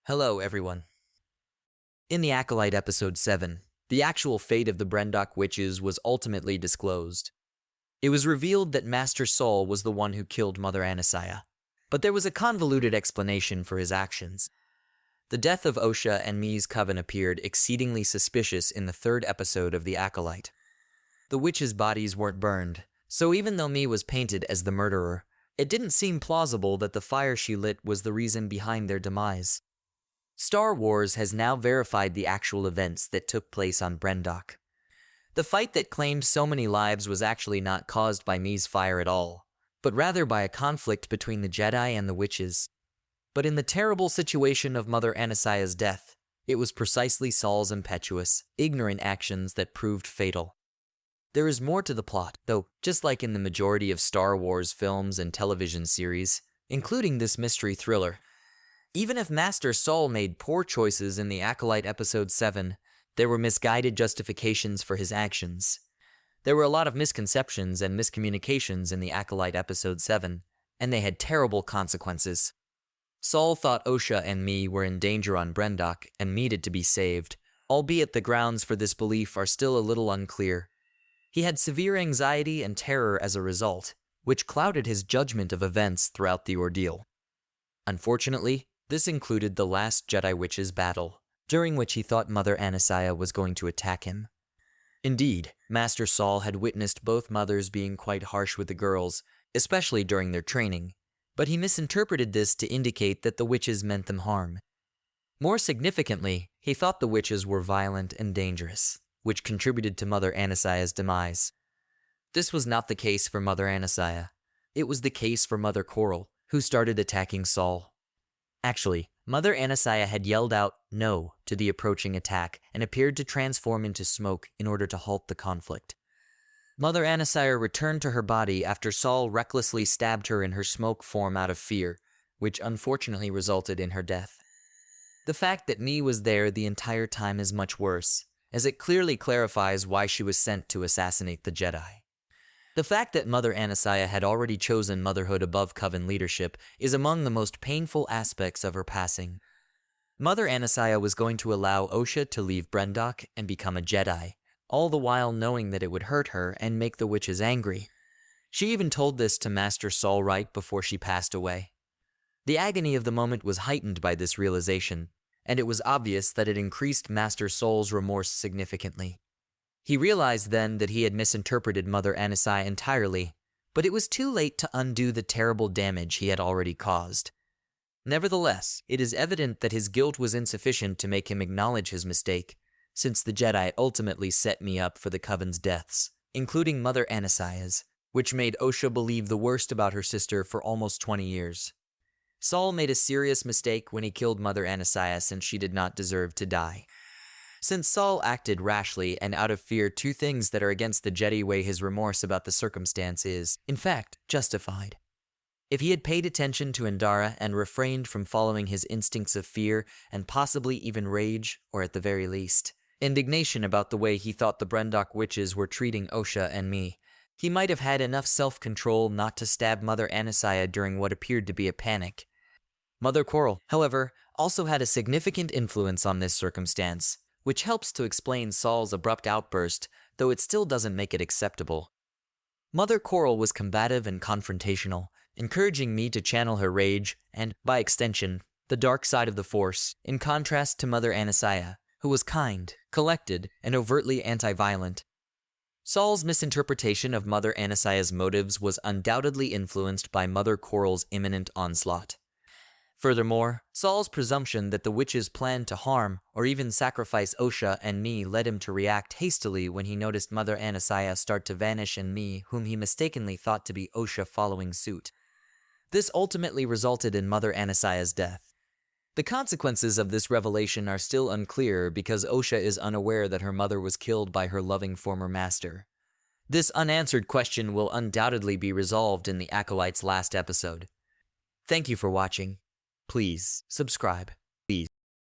Hello, everyone. In the Acolyte episode 7, the actual fate of the Brendok witches was ultimately disclosed. It was revealed that Master Saul was the one who killed Mother Anasiah, but there was a convoluted explanation for his actions. The death of Osha and Mi's coven appeared exceedingly suspicious in the third episode of the Acolyte. The witches' bodies weren't burned, so even though Mi was painted as the murderer, it didn't seem plausible that the fire she lit was the reason behind their demise. Star Wars has now verified the actual events that took place on Brendok. The fight that claimed so many lives was actually not caused by Mi's fire at all, but rather by a conflict between the Jedi and the witches. But in the terrible situation of Mother Anasiah's death, it was precisely Saul's impetuous, ignorant actions that proved fatal. There is more to the plot, though, just like in the majority of Star Wars films and television series, including this mystery thriller. Even if Master Saul made poor choices in the Acolyte episode 7, there were misguided justifications for his actions. There were a lot of misconceptions and miscommunications in the Acolyte episode 7, and they had terrible consequences. Saul thought Osha and Mi were in danger on Brendok and needed to be saved, albeit the grounds for this belief are still a little unclear. He had severe anxiety and terror as a result, which clouded his judgment of events throughout the ordeal. Unfortunately, this included the last Jedi Witches battle, during which he thought Mother Anasiah was going to attack him. Indeed, Master Saul had witnessed both mothers being quite harsh with the girls, especially during their training, but he misinterpreted this to indicate that the witches meant them harm. More significantly, he thought the witches were violent and dangerous, which contributed to Mother Anasiah's demise. This was not the case for Mother Anasiah. It was the case for Mother Coral, who started attacking Saul. Actually, Mother Anasiah had yelled out "no" to the approaching attack and appeared to transform into smoke in order to halt the conflict. Mother Anasiah returned to her body after Saul recklessly stabbed her in her smoke form out of fear, which unfortunately resulted in her death. The fact that Mi was there the entire time is much worse, as it clearly clarifies why she was sent to assassinate the Jedi. The fact that Mother Anasiah had already chosen motherhood above coven leadership is among the most painful aspects of her passing. Mother Anasiah was going to allow Osha to leave Brendok and become a Jedi, all the while knowing that it would hurt her and make the witches angry. She even told this to Master Saul right before she passed away. The agony of the moment was heightened by this realization, and it was obvious that it increased Master Saul's remorse significantly. He realized then that he had misinterpreted Mother Anasiah entirely, but it was too late to undo the terrible damage he had already caused. Nevertheless, it is evident that his guilt was insufficient to make him acknowledge his mistake, since the Jedi ultimately set Mi up for the Coven's deaths, including Mother Anasiah's, which made Osha believe the worst about her sister for almost 20 years. Saul made a serious mistake when he killed Mother Anasiah since she did not deserve to die. Since Saul acted rashly and out of fear, two things that are against the Jedi way, his remorse about the circumstance is, in fact, justified. If he had paid attention to Endara and refrained from following his instincts of fear and possibly even rage, or at the very least, indignation about the way he thought the Brendok witches were treating Osha and Mi, he might have had enough self-control not to stab Mother Anasiah during what appeared to be a panic. Mother Coral, however, also had a significant influence on this circumstance, which helps to explain Saul's abrupt outburst, though it still doesn't make it acceptable. Mother Coral was combative and confrontational, encouraging Mi to channel her rage and, by extension, the dark side of the Force, in contrast to Mother Anasiah, who was kind, collected, and overtly anti-violent. Saul's misinterpretation of Mother Anasiah's motives was undoubtedly influenced by Mother Coral's imminent onslaught. Furthermore, Saul's presumption that the witches planned to harm or even sacrifice Osha and Mi led him to react hastily when he noticed Mother Anasiah start to vanish and Mi, whom he mistakenly thought to be Osha, following suit. This ultimately resulted in Mother Anasiah's death. The consequences of this revelation are still unclear because Osha is unaware that her mother was killed by her loving former master. This unanswered question will undoubtedly be resolved in the Acolyte's last episode. Thank you for watching. Please subscribe.